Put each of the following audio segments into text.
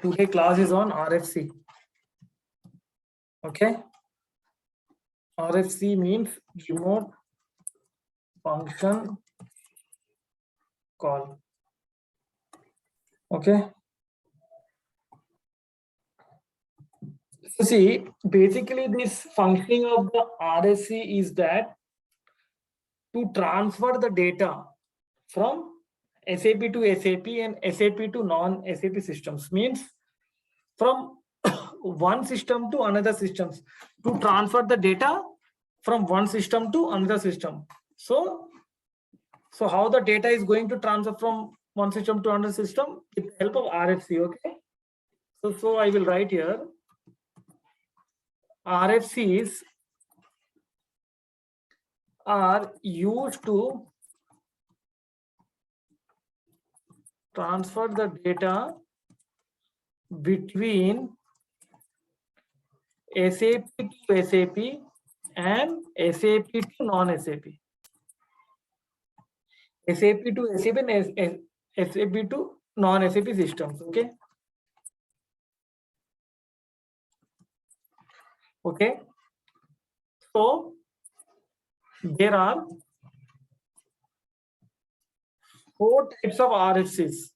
Today class is on RFC. Okay. RFC means remote function call. Okay. So see, basically this functioning of the RFC is that to transfer the data from SAP to SAP and SAP to non-SAP systems, means from one system to another systems, to transfer the data from one system to another system. So how the data is going to transfer from one system to another system with the help of RFC. Okay. So I will write here RFCs are used to transfer the data between SAP to SAP and SAP to non-SAP. SAP to SAP and SAP to non-SAP systems. Okay. Okay. So there are 4 types of RFCs.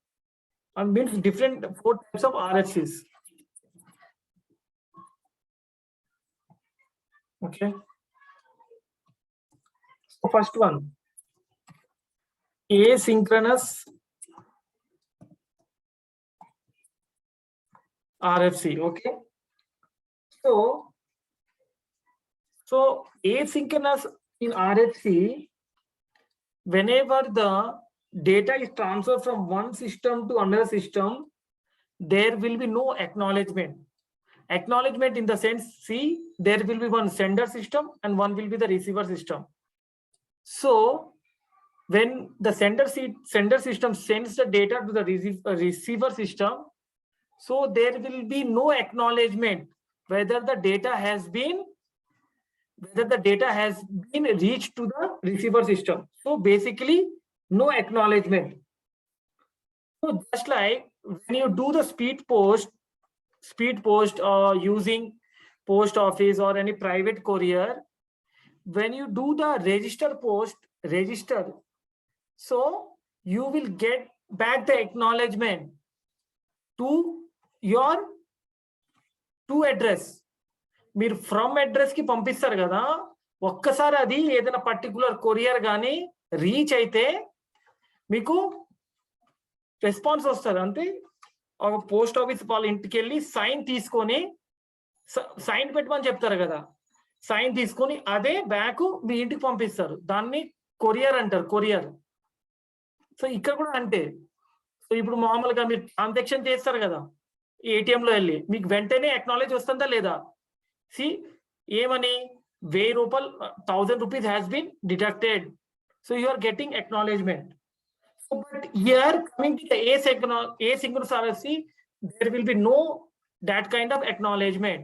And means different 4 types of RFCs. Okay. So first one, asynchronous RFC. Okay. So asynchronous in RFC, whenever the data is transferred from one system to another system, there will be no acknowledgement. Acknowledgement in the sense, see, there will be one sender system and one will be the receiver system. So when the sender system sends the data to the receiver system, so there will be no acknowledgement whether the data has been reached to the receiver system. So basically no acknowledgement. So just like when you do the speed post using post office or any private courier, when you do the register, so you will get back the acknowledgement to your to address. మీరు from address కి పంపిస్తారు కదా, ఒక్కసారి అది ఏదైనా particular courier కానీ reach అయితే మీకు రెస్పాన్స్ వస్తుంది. అంటే ఒక పోస్ట్ ఆఫీస్ వాళ్ళ ఇంటికి వెళ్ళి సైన్ తీసుకొని సైన్ పెట్టమని చెప్తారు కదా, సైన్ తీసుకొని అదే బ్యాక్ మీ ఇంటికి పంపిస్తారు. దాన్ని కొరియర్ అంటారు, కొరియర్. సో ఇక్కడ కూడా అంటే, సో ఇప్పుడు మామూలుగా మీరు ట్రాన్సాక్షన్ చేస్తారు కదా ఏటీఎంలో వెళ్ళి, మీకు వెంటనే అక్నాలెడ్జ్ వస్తుందా లేదా? See, ఏమని 1000 రూపాయలు 1000 rupees has been deducted, so you are getting acknowledgement. So but here coming to the asynchronous RFC, there will be no that kind of acknowledgement.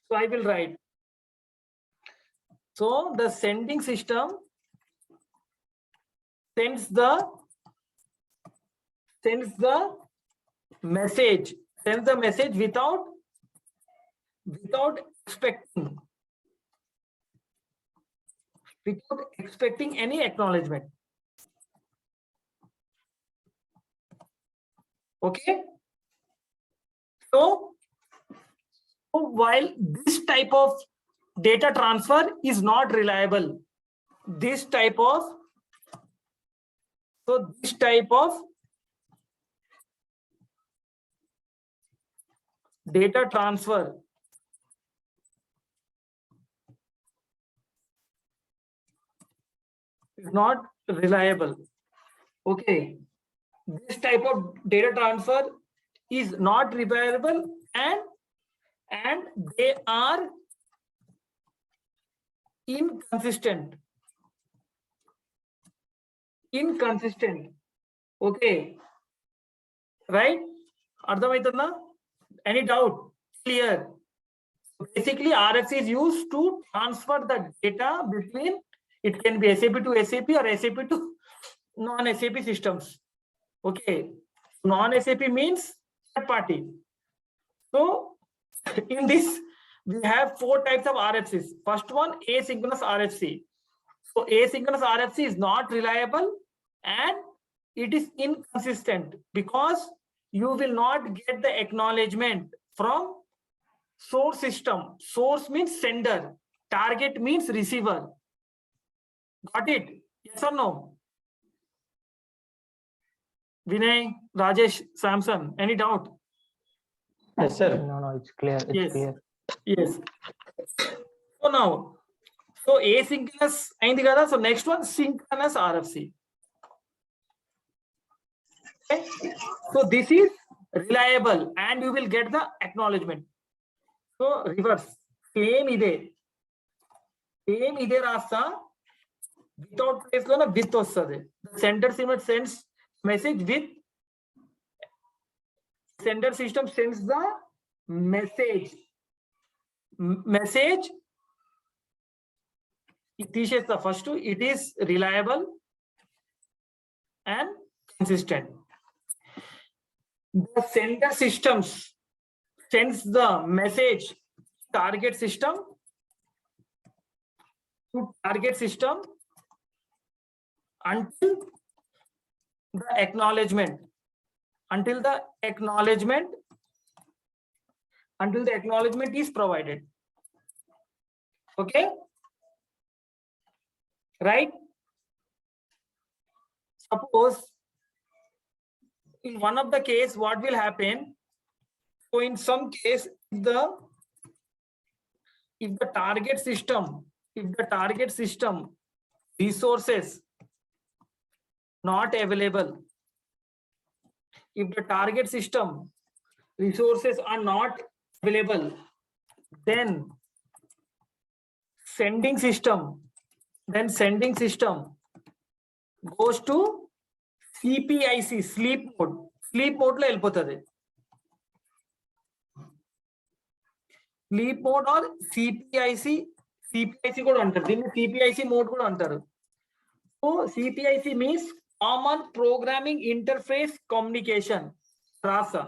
So I will write, so the sending system sends the message without expecting any acknowledgement. Okay. So while this type of data transfer is not reliable, this type of data transfer is not reliable. Okay, this type of data transfer is not reliable and they are inconsistent. Okay, right? Ardhamaitunda? Any doubt? Clear? Basically RFC is used to transfer the data between, it can be SAP to SAP or SAP to non-SAP systems. Okay, non-SAP means third party. So in this, we have 4 types of RFCs. First one, asynchronous RFC. So asynchronous RFC is not reliable and it is inconsistent because you will not get the acknowledgement from source system. Source means sender, target means receiver. Got it? Yes or no? Vinay, Rajesh, Samson, any doubt? Yes, sir. No, it's clear. It's Yes. clear. Yes. So now, so asynchronous aindi kada. So next one, synchronous RFC. Okay. So this is reliable and you will get the acknowledgement. So reverse, same ide rasta without place lo na with ostadi. The sender sends message with, sender system sends the message it teaches the first two. It is reliable and consistent. The sender systems sends the message target system to target system until the acknowledgement is provided. Okay, right? Suppose in one of the case, what will happen? So in some case, if the target system resources not available, if the target system resources are not available, then sending system goes to CPIC, sleep mode lo వెళ్ళిపోతది. Sleep mode or CPIC కూడా అంటారు, దీన్ని CPIC mode కూడా అంటారు. So CPIC means common programming interface communication. RASA,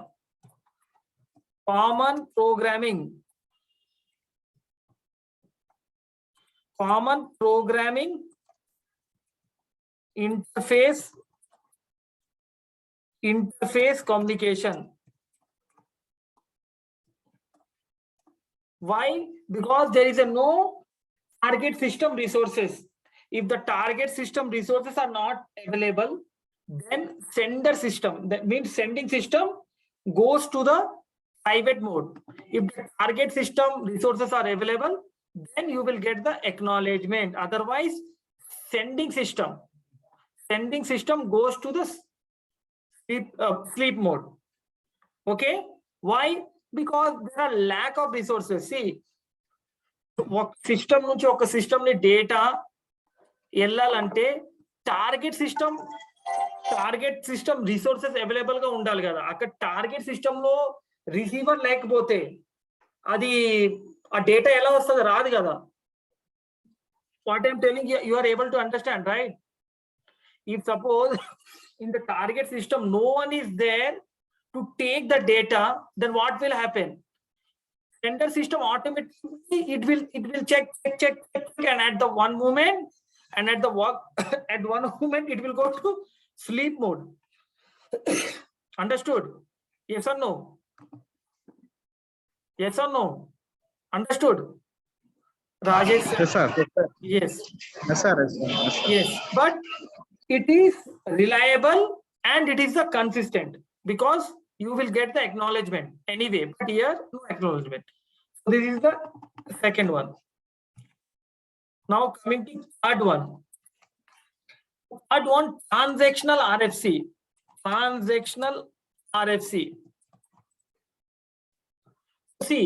common programming interface communication. Why? Because there is no target system resources. If the target system resources are not available, then sender system, that means sending system, goes to the private mode. If the target system resources are available, then you will get the acknowledgement. Otherwise, sending system goes to the sleep mode. Okay, why? Because there are lack of resources. See, system నుంచి ఒక system ని data వెళ్ళాలంటే target system resources available గా ఉండాలి కదా. అక్కడ target system లో receiver లేకపోతే అది ఆ డేటా ఎలా వస్తుంది? రాదు కదా. What I'm telling you are able to understand, right? If suppose in the target system no one is there to take the data, then what will happen? Sender system automatically it will check and at the one moment it will go to sleep mode. Understood? Yes or no? Understood? Rajesh? Yes, sir. Yes. Yes, sir. Yes, but it is reliable and it is the consistent because you will get the acknowledgement anyway, but here no acknowledgement. So this is the second one. Now coming to third one, transactional RFC. See,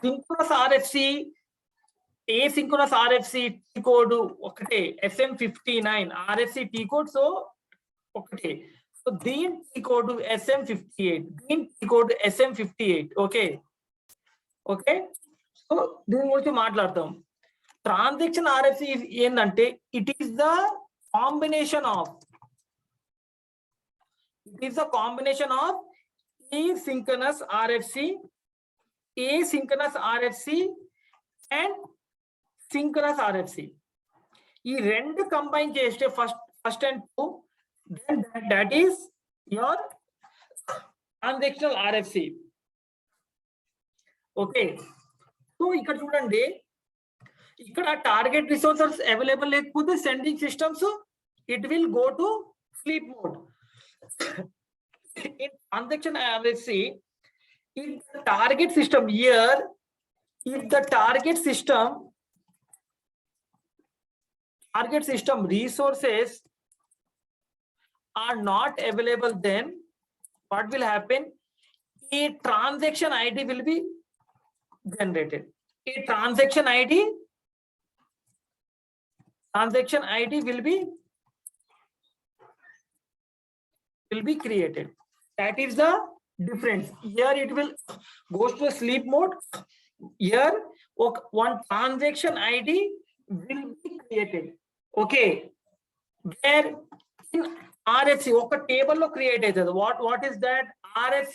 synchronous RFC, asynchronous RFC T code ఒకటే, SM59 RFC T code so ఒకటే. So దీని T code SM58, దీని T code SM58. Okay. So దీని గురించి మాట్లాడతాం. Transaction RFC ఏంటంటే it is the combination of asynchronous RFC and synchronous RFC. ఈ రెండు కంబైన్ చేస్తే first and two, then that is your transactional RFC. Okay, so ఇక్కడ చూడండి, ఇక్కడ టార్గెట్ రిసోర్సెస్ అవైలబుల్ లేకపోతే sending systems it will go to sleep mode. In transaction RFC, if the target system here, if the target system resources are not available, then what will happen? A transaction ID will be generated. A transaction ID will be created. That is the difference. Here it will goes to a sleep mode. Here one transaction ID will be created. Okay, where in RFC oka table lo create aitadi. What is that? RFC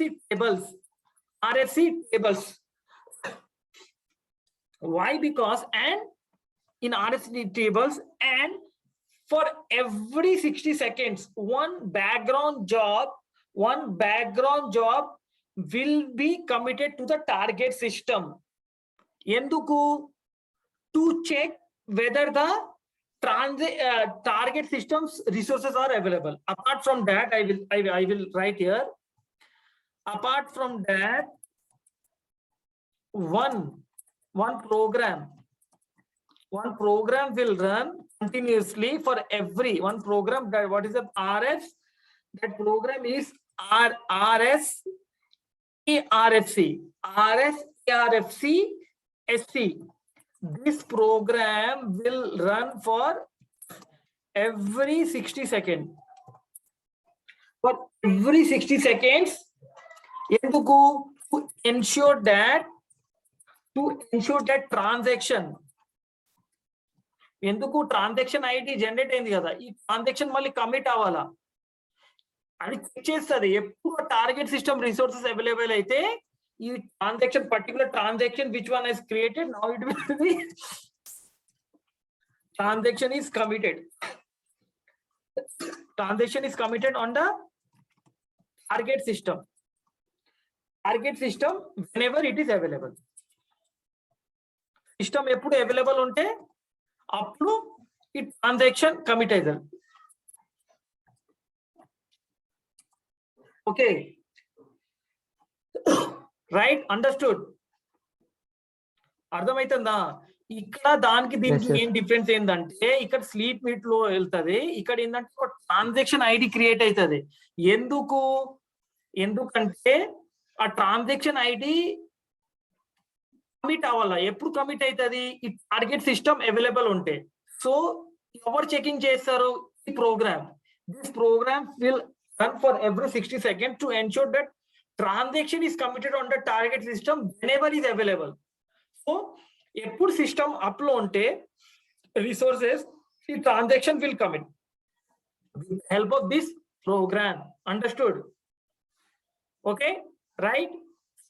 tables. Why? Because and in RFC tables, and for every 60 seconds one background job will be committed to the target system. Enduku? To check whether the target system's resources are available. Apart from that, I will write here. Apart from that, one program will run continuously for every one program. That what is the RF? That program is RFC SC. This program will run for every 60 seconds. For every 60 seconds, enduku? To ensure that transaction. ఎందుకు? Transaction ID generate అయింది కదా, ఈ transaction మళ్ళీ commit అవ్వాలా అని check చేస్తుంది. ఎప్పుడు target system resources available అయితే ఈ transaction particular transaction which one has created, now it will be transaction is committed on the target system whenever it is available. System ఎప్పుడు అవైలబుల్ ఉంటే అప్పుడు ఈ ట్రాన్సాక్షన్ కమిట్ అవుతుంది. Okay, right, understood? అర్థమైతుందా? ఇక్కడ దానికి దీనికి ఏం డిఫరెన్స్ ఏంటంటే, ఇక్కడ స్లీప్ మీట్ లో వెళ్తుంది, ఇక్కడ ఏంటంటే ఒక ట్రాన్సాక్షన్ ఐడి క్రియేట్ అవుతుంది. ఎందుకంటే ఆ ట్రాన్సాక్షన్ ఐడి కమిట్ అవ్వాలా. ఎప్పుడు కమిట్ అవుతుంది? ఈ టార్గెట్ సిస్టమ్ అవైలబుల్ ఉంటే. సో ఎవరు చెకింగ్ చేస్తారు? ఈ program. This program will run for every 60 seconds to ensure that transaction is committed on the target system whenever is available. So ఎప్పుడు system up లో ఉంటే రిసోర్సెస్, ఈ transaction will commit with help of this program. Understood? Okay, right?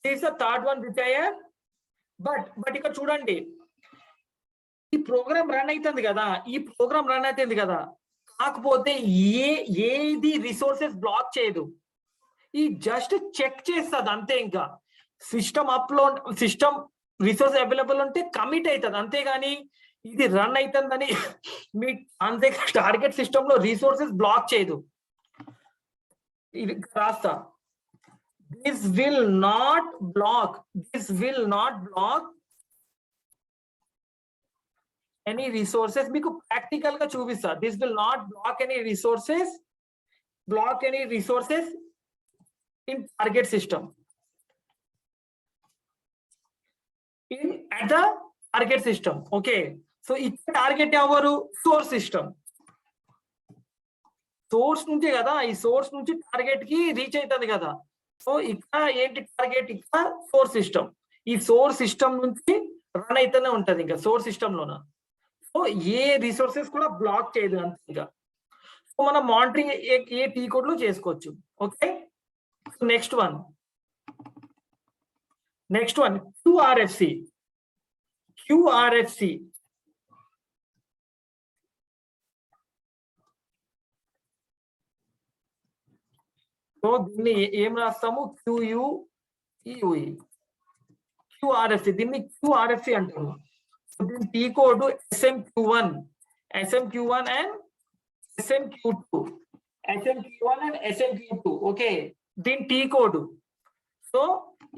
This is the third one which I have. But ఇక్కడ చూడండి, ఈ program run అవుతుంది కదా, కాకపోతే ఏది రిసోర్సెస్ బ్లాక్ చేయదు, ఈ జస్ట్ చెక్ చేస్తుంది అంతే. ఇంకా సిస్టమ్ రిసోర్స్ అవైలబుల్ ఉంటే కమిట్ అవుతుంది, అంతేగాని ఇది రన్ అవుతుందని మీ అంతే టార్గెట్ సిస్టమ్ లో రిసోర్సెస్ బ్లాక్ చేయదు. ఇది రాస్తా, this will not block any resources. మీకు ప్రాక్టికల్ గా చూపిస్తా. This will not block any resources in target system, at the target system. Okay, so ఇక్కడ టార్గెట్ ఎవరు? Source system. సోర్స్ నుంచి కదా, ఈ సోర్స్ నుంచి టార్గెట్ కి రీచ్ అవుతుంది కదా. సో ఇక్కడ ఏంటి టార్గెట్? ఇక్కడ సోర్స్ సిస్టమ్. ఈ సోర్స్ సిస్టమ్ నుంచి రన్ అయితేనే ఉంటది ఇంకా సోర్స్ సిస్టమ్ లోన. సో ఏ రిసోర్సెస్ కూడా బ్లాక్ చేయదు అంతేగా. సో మనం మానిటరింగ్ ఏ టీ కోడ్ లో చేసుకోవచ్చు. Okay, next one, Next one, QRFC. QRFC. So దీన్ని ఏం రాస్తాము? QUEUE. QRFC, దీన్ని QRFC అంటారు. సో దీని T code SMQ1 and SMQ2. SMQ1 and SMQ2. Okay, దీని టీ కోడ్. సో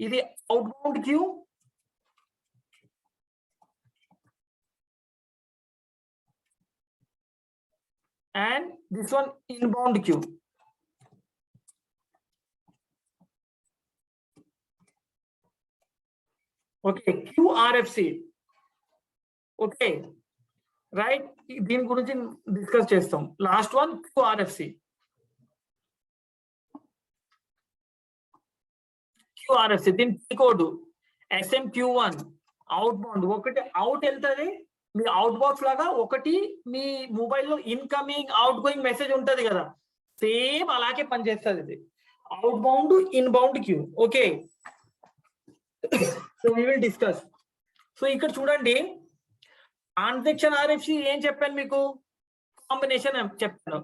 ఇది outbound queue, and this one inbound queue. Okay, QRFC. Okay, right? దీని గురించి డిస్కస్ చేస్తాం. Last one QRFC. QRFC దీని code SMQ1. Out bound ఒకటి out వెళ్తుంది మీ out box లాగా, ఒకటి మీ మొబైల్లో ఇన్కమింగ్ అవుట్ గోయింగ్ మెసేజ్ ఉంటది కదా, సేమ్ అలాగే పనిచేస్తుంది ఇది. Outbound inbound queue. Okay, so we will discuss. So ఇక్కడ చూడండి, ట్రాన్సాక్షన్ RFC ఏం చెప్పాను మీకు? కాంబినేషన్ చెప్పాను.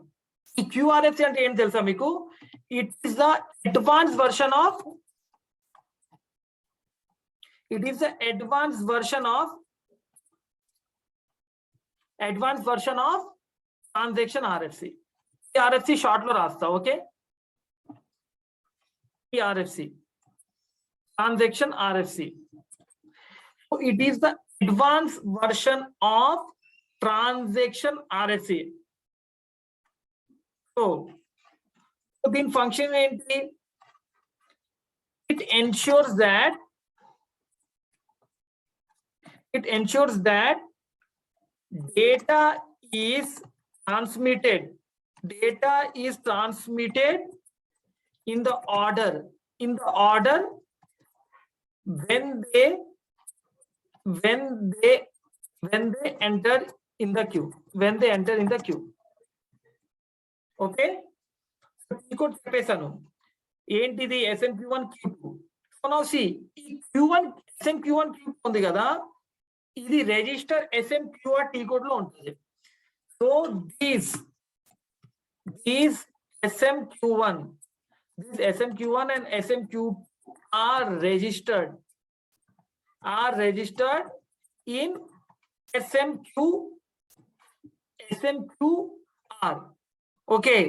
ఈ QRFC అంటే ఏం తెలుసా మీకు? It is the advance version of transaction RFC. RFC short లో రాస్తా. Okay, RFC transaction RFC. So it is the advanced version of transaction RFC. So the function ఏంటి? It ensures that data is transmitted in the order when they enter in the queue. Okay, code చెప్పేసాను. ఏంటిది? SMQ1 Q2. So now see, Q1 SMQ1 Q2 ఉంది కదా, ఇది register SMQR T code లో ఉంటుంది. So these SMQ1 and SMQ2 are registered in SMQR. Okay,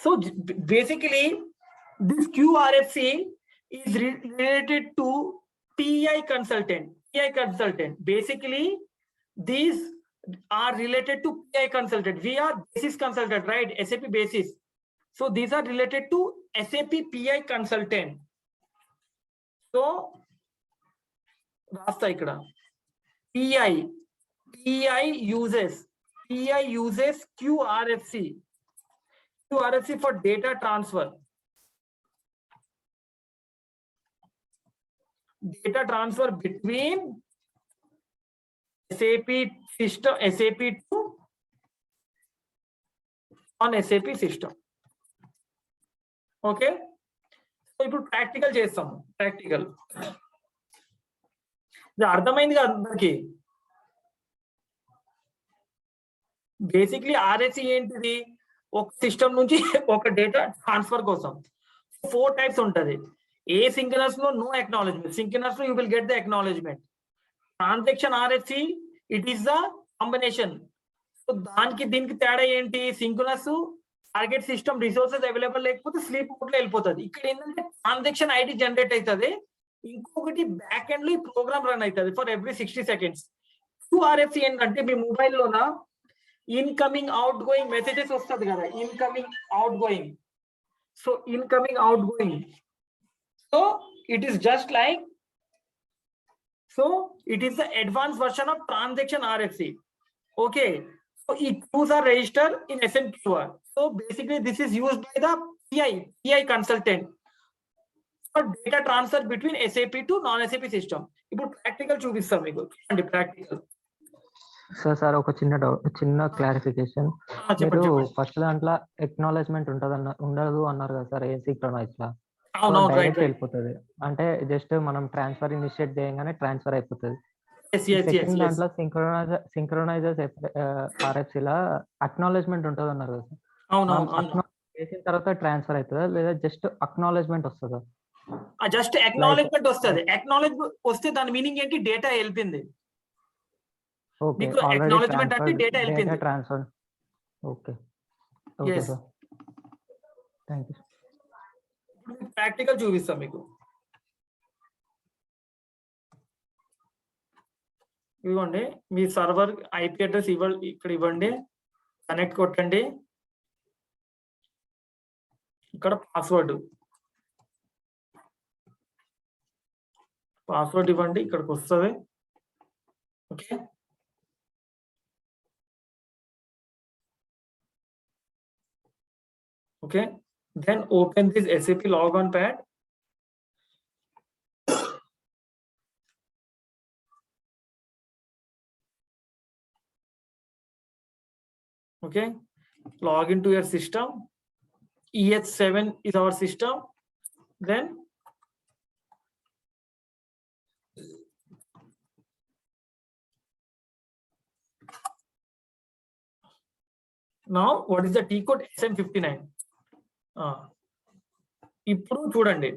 so basically this QRFC is related to PI consultant. Basically these are related to PI consultant. We are basis consultant, right? SAP basis. So these are related to SAP PI consultant. So rasta ikkada PI uses QRFC for data transfer. Between SAP system, SAP to on SAP system. Okay, so ఇప్పుడు practical చేస్తాము. Practical ఇది అర్థమైంది కదా అందరికి? Basically RFC ఏంటిది? ఒక system నుంచి ఒక డేటా ట్రాన్స్ఫర్ కోసం 4 టైప్స్ ఉంటది. Asynchronous లో no acknowledgement, synchronous లో you will get the acknowledgement. Transaction RFC, it is the combination. So దానికి దీనికి తేడా ఏంటి? Synchronous target system resources available లేకపోతే స్లీప్ మోడ్ లో వెళ్ళిపోతుంది. ఇక్కడ ఏంటంటే ట్రాన్సాక్షన్ ID జనరేట్ అవుతుంది, ఇంకొకటి బ్యాక్ ఎండ్ లో ఈ ప్రోగ్రామ్ రన్ అవుతుంది ఫర్ ఎవ్రీ 60 seconds. QRFC ఏంటంటే మీ మొబైల్లోన ఇన్కమింగ్ అవుట్ గోయింగ్ మెసేజెస్ వస్తుంది కదా, incoming out going. So it is just like, so it is the advanced version of transaction RFC. Okay, so queues are registered in SMQR. So basically this is used by the PI consultant for data transfer between SAP to non-SAP system. ఇప్పుడు practical చూపిస్తాం మీకు. అంటే practical sir ఒక చిన్న clarification. మీరు first దాంట్లో acknowledgement ఉండదు అన్నారు కదా సార్, ఏసింక్రోనస్ లా. అవునవును, రైట్ డైరెక్ట్ రైట్. వెళ్ళిపోతుంది. అంటే జస్ట్ మనం ట్రాన్స్ఫర్ ఇనిషియేట్ చేయగానే ట్రాన్స్ఫర్ అయిపోతుంది. S S S second S. దాంట్లో సింక్రొనైజర్స్ RFCలా అక్నాలెడ్జ్మెంట్ ఉంటుంది అన్నారు కదా సార్. మనం అవునవును, అవును. అక్నాలెడ్జ్ చేసిన తర్వాత ట్రాన్స్ఫర్ అవుతుందా లేదా జస్ట్ అక్నాలెడ్జ్మెంట్ వస్తుందా? జస్ట్ అక్నాలెడ్జ్మెంట్ వస్తుంది. అక్నాలెడ్జ్ వస్తే దాని మీనింగ్ ఏంటి? డేటా వెళ్ళింది. ఓకే, మీకు ఆల్రెడీ అక్నాలెడ్జ్మెంట్ అంటే డేటా డేటా వెళ్ళింది. Transfer. Okay okay Yes. Sir, thank you. ఇప్పుడు ప్రాక్టికల్ చూపిస్తాం మీకు. ఇవ్వండి మీ సర్వర్ ఐపీ అడ్రస్ ఇక్కడ ఇవ్వండి, కనెక్ట్ కొట్టండి, ఇక్కడ పాస్వర్డ్ ఇవ్వండి, ఇక్కడికి వస్తుంది. Okay, okay, then open this SAP logon pad. Okay, log into your system. EH7 is our system. Then now what is the T code? SM59. ఇప్పుడు చూడండి,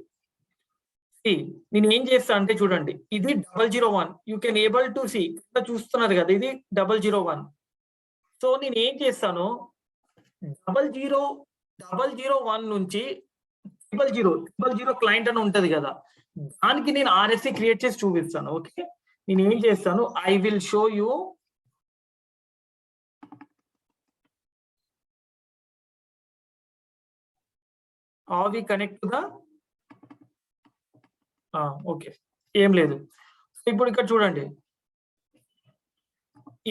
నేను ఏం చేస్తా అంటే చూడండి, ఇది 001. You can able to see, చూస్తున్నారు కదా, ఇది 001. సో నేను ఏం చేస్తాను, 001 నుంచి 000 క్లయింట్ అని ఉంటది కదా, దానికి నేను RFC క్రియేట్ చేసి చూపిస్తాను. ఓకే, నేను ఏం చేస్తాను, I will show you. Are we connect to the okay, ఏం లేదు. ఇప్పుడు ఇక్కడ చూడండి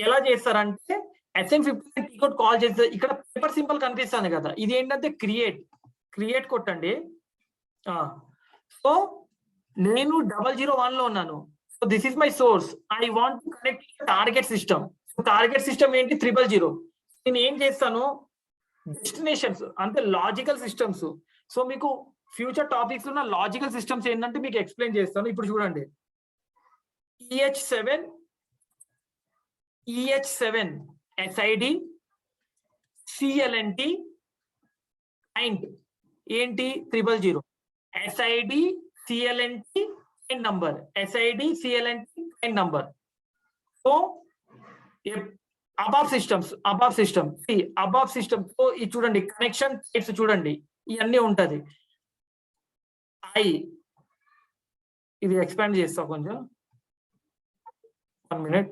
ఎలా చేస్తారంటే, SM59 T కోడ్ కాల్ చేస్తే ఇక్కడ పేపర్ సింపుల్ కనిపిస్తుంది కదా, ఇది ఏంటంటే క్రియేట్ కొట్టండి. సో నేను 001 లో ఉన్నాను. So this is my source. I want to connect target system. Target system ఏంటి? 000. నేను ఏం చేస్తాను, డెస్టినేషన్స్ అంటే లాజికల్ సిస్టమ్స్. సో మీకు ఫ్యూచర్ టాపిక్స్ ఉన్న లాజికల్ సిస్టమ్స్ ఏంటంటే మీకు ఎక్స్ప్లెయిన్ చేస్తాను. ఇప్పుడు చూడండి, EH7 SID CLNT client ఏంటి? 000. SID CLNT client number. SID CLNT client number. So above systems. See, above system. So ఇది చూడండి, కనెక్షన్ టైప్స్ చూడండి, ఇవన్నీ ఉంటది. ఇది ఎక్స్పాండ్ చేస్తా కొంచెం, 1 minute.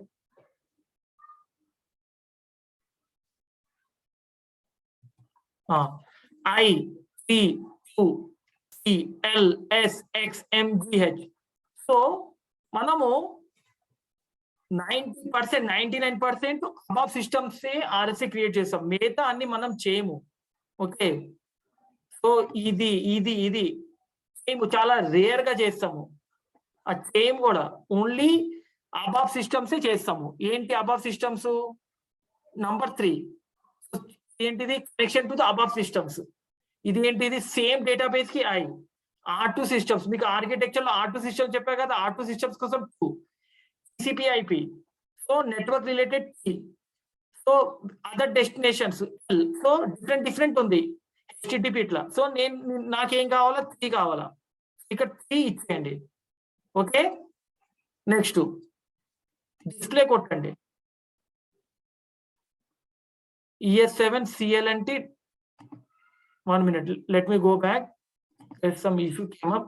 ICQELSXMGH. సో మనము 99% అబావ్ సిస్టమ్స్ RFC క్రియేట్ చేస్తాం, మిగతా అన్ని మనం చేయము. ఓకే, సో ఇది మేము చాలా రేర్ గా చేస్తాము. ఆ సేమ్ కూడా ఓన్లీ అబావ్ సిస్టమ్స్ చేస్తాము. ఏంటి అబావ్ సిస్టమ్స్? నంబర్ 3 ఏంటిది? Connection to the above systems. ఇది ఏంటిది? సేమ్ డేటాబేస్ కి R2 సిస్టమ్స్. మీకు ఆర్కిటెక్చర్ లో R2 సిస్టమ్స్ చెప్పా కదా, R2 సిస్టమ్స్ కోసం 2 TCP/IP. So network related T. So other destinations so different ఉంది HTTP ఇట్లా. సో నాకేం కావాలా? 3 కావాలా, ఇక్కడ 3 ఇచ్చేయండి. ఓకే, నెక్స్ట్ డిస్ప్లే కొట్టండి. ES7 CLNT. 1 minute, let me go back. There's some issue came up.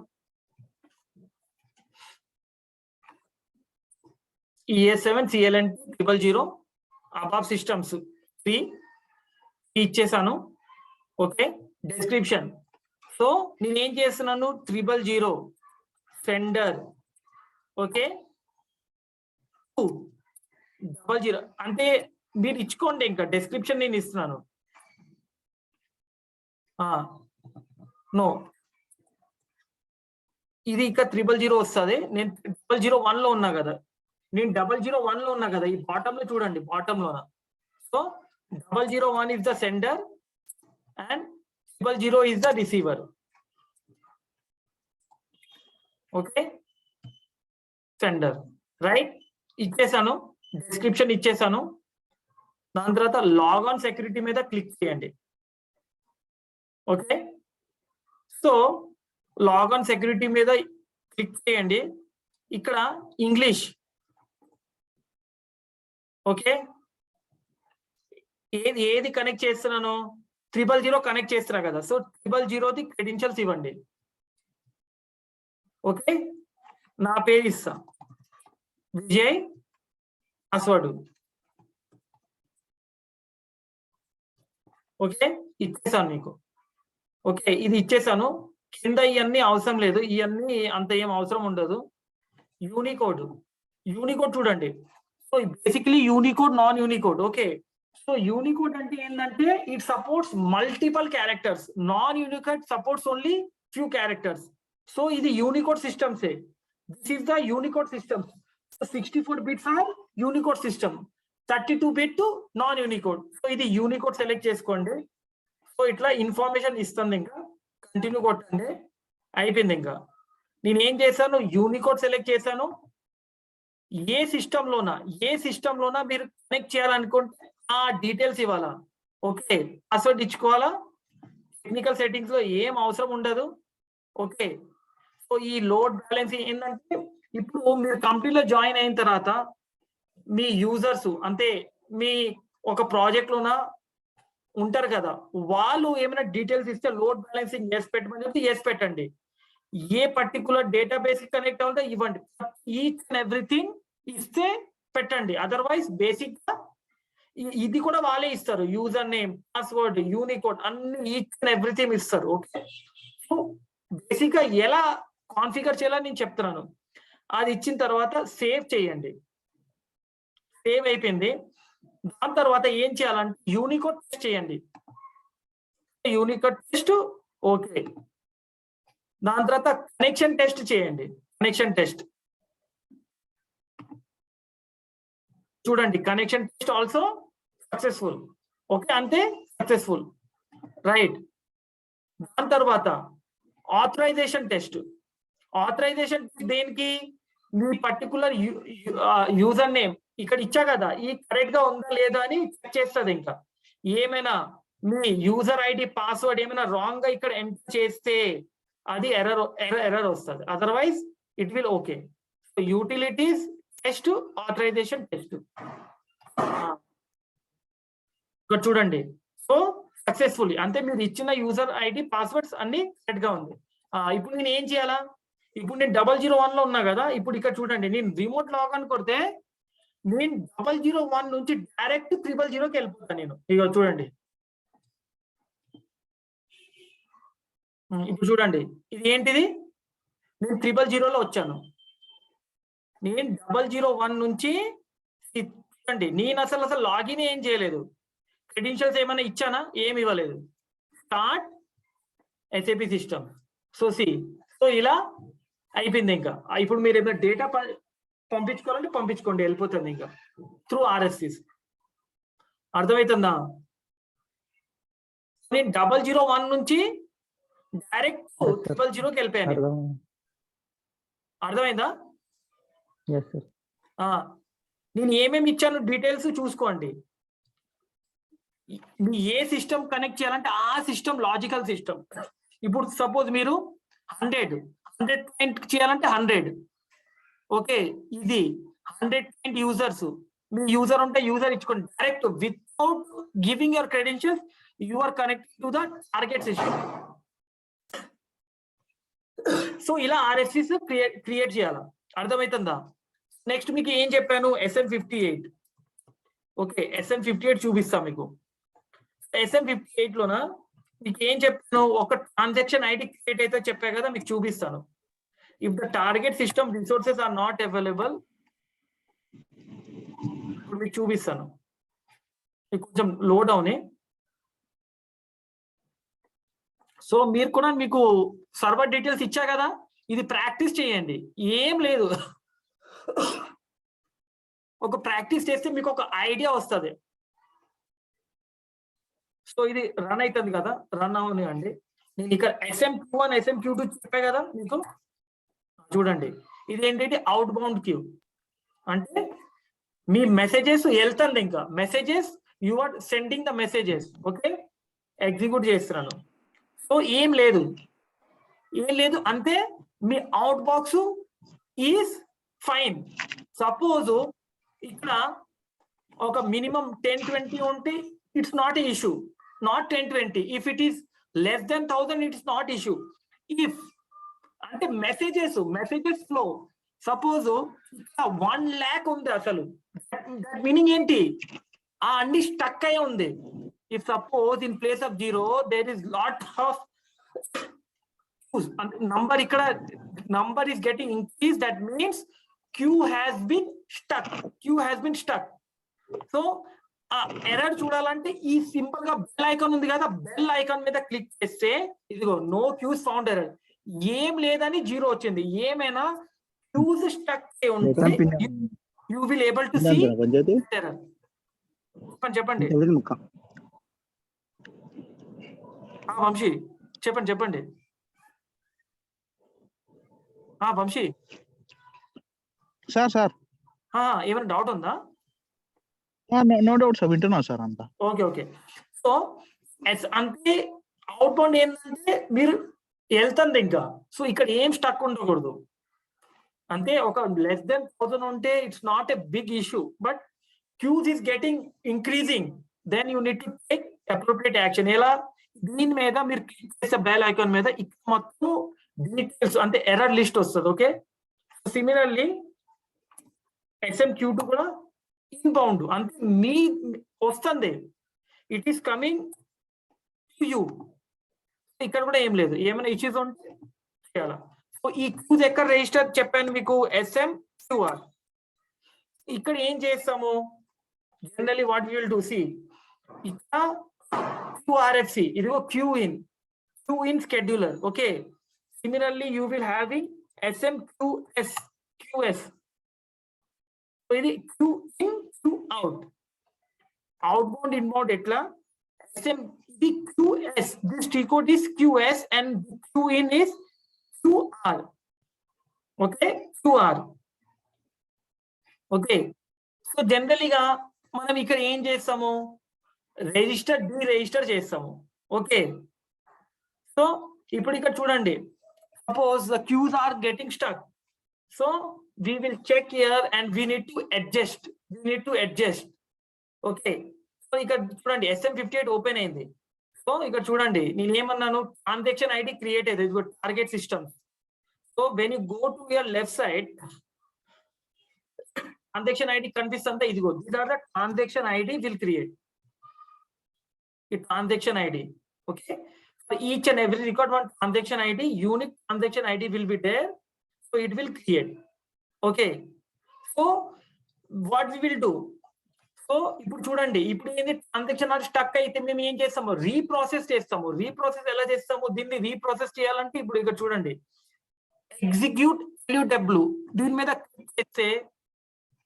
ES7 CLNT 000 above systems 3 ఇచ్చేసాను. Okay, description. So నేను ఏం చేస్తున్నాను, 000 సెండర్. ఓకే, 200 అంటే మీరు ఇచ్చుకోండి, ఇంకా డిస్క్రిప్షన్ నేను ఇస్తున్నాను. నో, ఇది ఇక్కడ 000 వస్తుంది. నేను 001 లో ఉన్నా కదా, నేను 001 లో ఉన్నా కదా, ఈ బాటమ్ లో చూడండి, బాటమ్ లోన. So 001 is the sender and 000 is the receiver. Okay, sender, right. ఇచ్చేసాను, డిస్క్రిప్షన్ ఇచ్చేసాను. దాని తర్వాత లాగ్ ఆన్ సెక్యూరిటీ మీద క్లిక్ చేయండి. Okay, so log on security మీద క్లిక్ చేయండి. ఇక్కడ ఇంగ్లీష్, ఓకే, ఏది కనెక్ట్ చేస్తున్నాను, 000 కనెక్ట్ చేస్తున్నా కదా, సో 000ది క్రెడెన్షియల్స్ ఇవ్వండి. ఓకే, నా పేరు ఇస్తా, విజయ్, పాస్వర్డ్. ఓకే, ఇచ్చేసాను మీకు. ఓకే, ఇది ఇచ్చేసాను. కింద ఇవన్నీ అవసరం లేదు, ఇవన్నీ అంత ఏం అవసరం ఉండదు. యూనికోడ్ చూడండి. So basically Unicode, non Unicode. Okay, so Unicode అంటే ఏంటంటే it supports multiple characters, non Unicode supports only few characters. So ఇది Unicode systems. This is the Unicode system. 64 bits are Unicode system, 32 bit non Unicode. So ఇది Unicode select చేసుకోండి. So ఇట్లా information ఇస్తుంది. ఇంకా continue కొట్టండి, అయిపోయింది. ఇంకా నేను ఏం చేశాను, యూనికోడ్ సెలెక్ట్ చేశాను. ఏ సిస్టమ్ లోనా మీరు కనెక్ట్ చేయాలనుకుంటే ఆ డీటెయిల్స్ ఇవ్వాలా. ఓకే, పాస్వర్డ్ ఇచ్చుకోవాలా. టెక్నికల్ సెట్టింగ్స్ లో ఏం అవసరం ఉండదు. ఓకే, సో ఈ లోడ్ బ్యాలెన్స్ ఏంటంటే ఇప్పుడు మీరు కంపెనీలో జాయిన్ అయిన తర్వాత మీ యూజర్స్ అంటే మీ ఒక ప్రాజెక్ట్ లోన ఉంటారు కదా, వాళ్ళు ఏమైనా డీటెయిల్స్ ఇస్తే లోడ్ బ్యాలెన్సింగ్ ఎస్ పెట్టమని చెప్తే ఎస్ పెట్టండి. ఏ పర్టికులర్ డేటాబేస్ కి కనెక్ట్ అవ్వాలంటే ఇవ్వండి. ఈచ్ అండ్ ఎవ్రీథింగ్ ఇస్తే పెట్టండి. అదర్వైజ్ బేసిక్ గా ఇది కూడా వాళ్ళే ఇస్తారు, యూజర్ నేమ్, పాస్వర్డ్, యూనికోడ్ అన్ని ఈచ్ అండ్ ఎవ్రీథింగ్ ఇస్తారు. ఓకే, సో బేసిక్ గా ఎలా కాన్ఫిగర్ చేయాలని నేను చెప్తున్నాను. అది ఇచ్చిన తర్వాత సేవ్ చేయండి. సేవ్ అయిపోయింది. దాని తర్వాత ఏం చేయాలంటే యూనికోడ్ టెస్ట్ చేయండి. Unicode test, okay. దాని తర్వాత కనెక్షన్ టెస్ట్ చేయండి. కనెక్షన్ టెస్ట్ చూడండి, connection test also successful. Okay, అంతే, సక్సెస్ఫుల్, రైట్. దాని తర్వాత ఆథరైజేషన్ టెస్ట్. ఆథరైజేషన్ దేనికి, మీ పర్టికులర్ యూజర్ నేమ్ ఇక్కడ ఇచ్చా కదా, ఈ కరెక్ట్ గా ఉందా లేదా అని చెక్ చేస్తుంది. ఇంకా ఏమైనా మీ యూజర్ ఐడి, పాస్వర్డ్ ఏమైనా రాంగ్ గా ఇక్కడ ఎంటర్ చేస్తే అది ఎర్రర్ వస్తుంది. Otherwise it will okay. So utilities test, authorization test ఇక్కడ చూడండి. సో సక్సెస్ఫుల్లీ, అంటే మీరు ఇచ్చిన యూజర్ ఐడి, పాస్వర్డ్స్ అన్ని కరెక్ట్ గా ఉంది. ఇప్పుడు నేను ఏం చేయాలా, ఇప్పుడు నేను 001 లో ఉన్నా కదా, ఇప్పుడు ఇక్కడ చూడండి, నేను రిమోట్ లాగిన్ కొడితే నేను 001 నుంచి డైరెక్ట్ 000కి వెళ్ళిపోతాను నేను. ఇక చూడండి, ఇప్పుడు చూడండి, ఇది ఏంటిది, నేను 000లో వచ్చాను. నేను 001 నుంచి చూడండి, నేను అసలు లాగిన్ ఏం చేయలేదు. క్రెడెన్షియల్స్ ఏమైనా ఇచ్చానా, ఏమి ఇవ్వలేదు. Start SAP system. So so ఇలా అయిపోయింది. ఇంకా ఇప్పుడు మీరు ఏమైనా డేటా పంపించుకోవాలంటే పంపించుకోండి, వెళ్ళిపోతుంది ఇంకా త్రూ RFCs. అర్థమవుతుందా? నేను 001 నుంచి డైరెక్ట్ 000కి వెళ్ళిపోయాను. అర్థమైందా? నేను ఏమేమి ఇచ్చాను డీటెయిల్స్ చూసుకోండి. ఏ సిస్టమ్ కనెక్ట్ చేయాలంటే ఆ సిస్టమ్ లాజికల్ సిస్టమ్. ఇప్పుడు సపోజ్ మీరు 100 చేయాలంటే 100. ఓకే, ఇది 100 యూజర్స్. మీ యూజర్ ఉంటే యూజర్ ఇచ్చుకోండి direct, without giving your credentials. You are connected to the target system. So ఇలా RFCs క్రియేట్ చేయాలా. అర్థమవుతుందా? నెక్స్ట్ మీకు ఏం చెప్పాను, SM58. ఓకే, SM58 చూపిస్తా మీకు. SM58 లోన మీకు ఏం చెప్పాను, ఒక ట్రాన్సాక్షన్ ఐడి క్రియేట్ అయితే చెప్పా కదా, మీకు చూపిస్తాను. If the target system resources are not available, ఇప్పుడు మీకు చూపిస్తాను. కొంచెం లోడ్ అవునే. సో మీరు కూడా, మీకు సర్వర్ డీటెయిల్స్ ఇచ్చా కదా, ఇది ప్రాక్టీస్ చేయండి. ఏం లేదు, ఒక ప్రాక్టీస్ చేస్తే మీకు ఒక ఐడియా వస్తుంది. సో ఇది రన్ అవుతుంది కదా, రన్ అవునండి. నేను ఇక్కడ SM21, SM22 చెప్పా కదా మీకు. చూడండి ఇది ఏంటంటే అవుట్ బౌండ్ క్యూ అంటే మీ మెసేజెస్ వెళ్తుంది ఇంకా messages you are sending the messages okay execute చేస్తున్నాను సో ఏం లేదు అంతే మీ out box is fine suppose ఇక్కడ ఒక మినిమం 10-20 ఉంటే it's not a issue not 10-20 if it is less than 1000 it's not issue if అంటే మెసేజెస్ ఫ్లో సపోజ్ 1 lakh ఉంది అసలు దట్ మీనింగ్ ఏంటి ఆ అన్ని స్టక్ అయి ఉంది if suppose in place of 0 there is lot of number ఇక్కడ number is getting increased that means queue has been stuck so error చూడాలంటే ఈ సింపుల్ గా బెల్ ఐకాన్ ఉంది కదా బెల్ ఐకాన్ మీద క్లిక్ చేస్తే ఇదిగో నో క్యూస్ ఫౌండ్ ఎర్రర్ ఏం లేదని 0 వచ్చింది ఏమైనా క్యూస్ స్టక్ అయి ఉంటే you will able to see error చెప్పండి వంశీ చెప్పండి వంశీ సార్ ఏమైనా డౌట్ ఉందా నో డౌట్ సార్ వింటున్నా సార్ అంతా ఓకే సో అంటే అవుట్ బౌండ్ ఏంటంటే మీరు వెళ్తుంది ఇంకా సో ఇక్కడ ఏం స్టక్ ఉండకూడదు అంటే ఒక లెస్ దెన్ 1000 ఉంటే it's not a big issue but queues is getting increasing then you need to take appropriate action ఎలా దీని మీద మీరు క్లిక్ చేసే బెల్ ఐకాన్ మీద ఇక్కడ మొత్తం డీటెయిల్స్ అంటే ఎర్రర్ లిస్ట్ వస్తుంది ఓకే సిమిలర్లీ SMQ2 కూడా ఇన్బౌండ్ అంటే మీ వస్తుంది it is coming to you ఇక్కడ కూడా ఏం లేదు ఏమైనా ఇష్యూస్ ఉంటే చేయాలా సో ఈ క్యూజ్ ఎక్కడ రిజిస్టర్ చెప్పాను మీకు SMQR ఇక్కడ ఏం చేస్తాము generally what will do see ఇక్కడ QRFC ఇదిగో queue in scheduler okay similarly you will having SMQS QS so ఇది Q in Q out outbound inbound etla SM the QS this T code is QS and Q in is QR okay QR okay so generally గా మనం ఇక్కడ ఏం చేస్తాము register డీరిజిస్టర్ చేస్తాము okay so ఇప్పుడు ఇక్కడ చూడండి suppose the queues are getting stuck so we will check here and we need to adjust okay so ఇక్కడ చూడండి SM58 ఓపెన్ అయింది సో ఇక్కడ చూడండి నేను ఏమన్నాను ట్రాన్సాక్షన్ ఐడి క్రియేట్ అయ్యింది ఇదిగో target system so when you go to your left side transaction ID కనిపిస్తుందా ఇదిగో these are the transaction ID will create ఈ transaction ID okay for each and every record one transaction ID unique transaction ID will be there so it will create okay so what we will do so ఇప్పుడు చూడండి ఇప్పుడు ఏంది transaction are stuck అయితే మేము ఏం చేస్తాము reprocess ఎలా చేస్తాము దీన్ని రీప్రాసెస్ చేయాలంటే ఇప్పుడు ఇక్కడ చూడండి ఎగ్జిక్యూట్ LUW దీని మీద క్లిక్ చేస్తే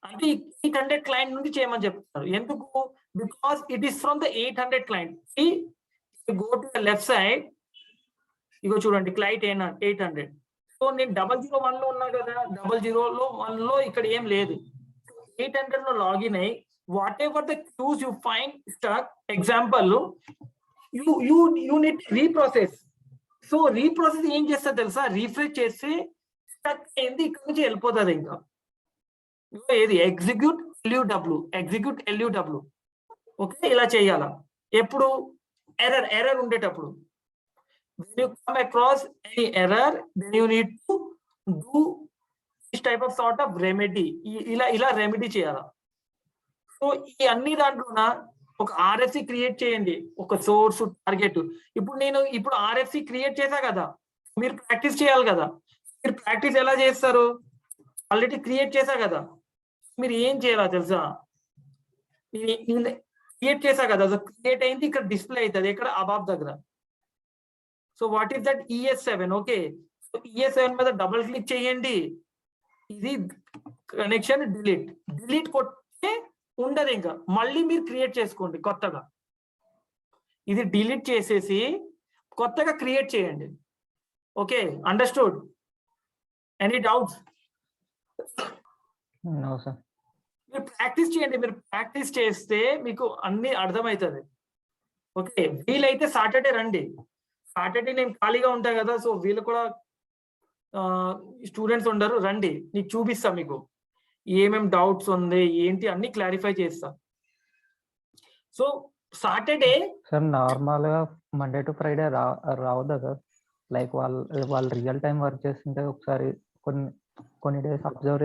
అంటే 800 క్లయింట్ నుండి చేయమని చెప్తారు ఎందుకు because it is from the 800 client go to the left side ఇగో చూడండి క్లయింట్ 800 సో నేను 001 లో ఉన్నా కదా 001 లో ఇక్కడ ఏం లేదు 800 లో లాగిన్ అయ్యి whatever the queues you find stuck example you need reprocess so reprocess ఏం చేస్తా తెలుసా రీఫ్రెష్ చేసి స్టక్ అయింది ఇక్కడ నుంచి వెళ్ళిపోతుంది ఇంకా ఏది ఎగ్జిక్యూట్ LUW ఓకే ఇలా చేయాలా ఎప్పుడు error ఉండేటప్పుడు when you come across any error then you need to do this type of sort of remedy ఇలా రెమెడీ చేయాలా సో ఈ అన్ని దాంట్లోన ఒక RFC క్రియేట్ చేయండి ఒక సోర్స్ టార్గెట్ ఇప్పుడు RFC క్రియేట్ చేశా కదా మీరు ప్రాక్టీస్ చేయాలి కదా మీరు ప్రాక్టీస్ ఎలా చేస్తారు ఆల్రెడీ క్రియేట్ చేశా కదా మీరు ఏం చేయాలా తెలుసా క్రియేట్ చేశా కదా క్రియేట్ అయింది ఇక్కడ డిస్ప్లే అవుతుంది ఇక్కడ అబాబ్ దగ్గర so what is that ES7 okay so ES7 మీద డబుల్ క్లిక్ చేయండి ఇది కనెక్షన్ డిలీట్ కొట్టే ఉండదు ఇంకా మళ్ళీ మీరు క్రియేట్ చేసుకోండి కొత్తగా ఇది డిలీట్ చేసేసి కొత్తగా క్రియేట్ చేయండి okay understood any doubts? No sir. మీరు ప్రాక్టీస్ చేయండి. మీరు ప్రాక్టీస్ చేస్తే మీకు అన్ని అర్థమవుతుంది. ఓకే, వీలైతే సాటర్డే రండి. సాటర్డే నేను ఖాళీగా ఉంటా కదా, సో వీళ్ళు కూడా స్టూడెంట్స్ ఉండరు, రండి, నీకు చూపిస్తా, మీకు ఏమేం డౌట్స్ ఉంది ఏంటి అన్ని క్లారిఫై చేస్తా. సో సాటర్డే సార్ నార్మల్గా మండే టు ఫ్రైడే రావద్దా సార్? లైక్ వాళ్ళు రియల్ టైం వర్క్ చేస్తుంటే ఒకసారి కొన్ని డేస్ అబ్జర్వ్